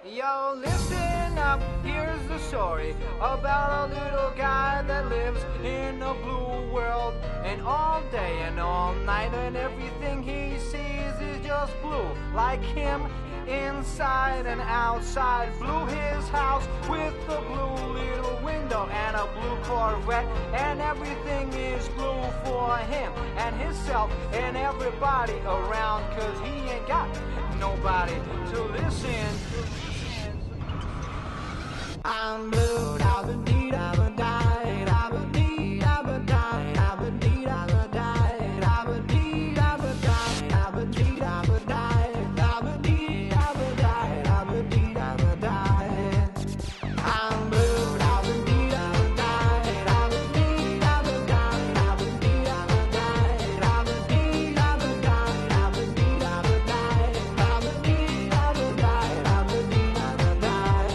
Yo, listen up, here's the story about a little guy that lives in a blue world. And all day and all night, and everything he sees is just blue. Like him, inside and outside. Blue his house with a blue little window and a blue Corvette. And everything is blue for him and himself and everybody around. Cause he ain't got nobody to listen. I'm blue, da ba dee da ba die, da ba dee da ba die, da ba dee da ba die, da ba dee da ba die, da ba dee da ba die, da ba dee da ba die, da ba dee da ba die. I'm blue, da ba dee da ba die, da ba dee da ba die, da ba dee da ba die, da ba dee da ba die, da ba dee da ba die, da ba dee da ba die, da ba dee da ba die.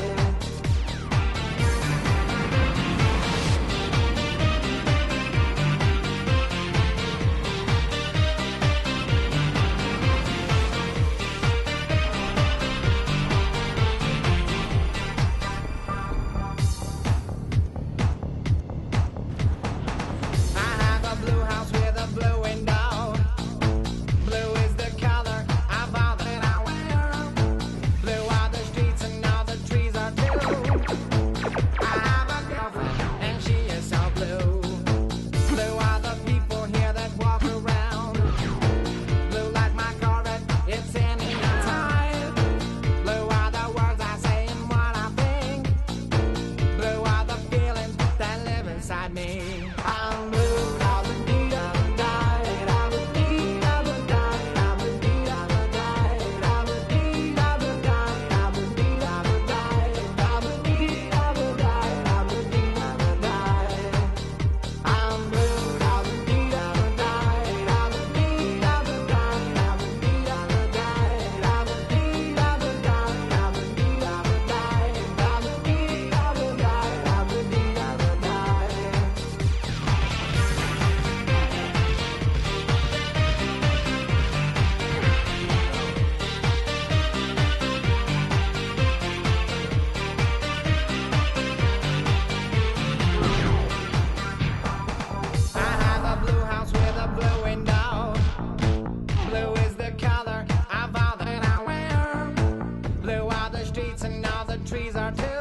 I have a blue house with a blue window. Blue is the color of all that I wear. Blue are the streets and all the trees are blue. I have a girlfriend and she is so blue. Blue are the people here that walk around. Blue like my Corvette, it's any time. Blue are the words I say and what I think. Blue are the feelings that live inside me. I'm blue, da ba dee da ba die, da ba dee da ba die, da ba dee da ba die, da ba dee da ba die, da ba dee da ba die, da ba dee da ba die, da ba dee da ba die. I'm blue, da ba dee da ba die, da ba dee da ba die, da ba dee da ba die, da ba dee da ba die, da ba dee da ba die, da ba dee da ba die, da ba dee da ba die. I have a blue house with a blue window. Blue is the color of all that I wear. Blue are the streets and all the trees are too.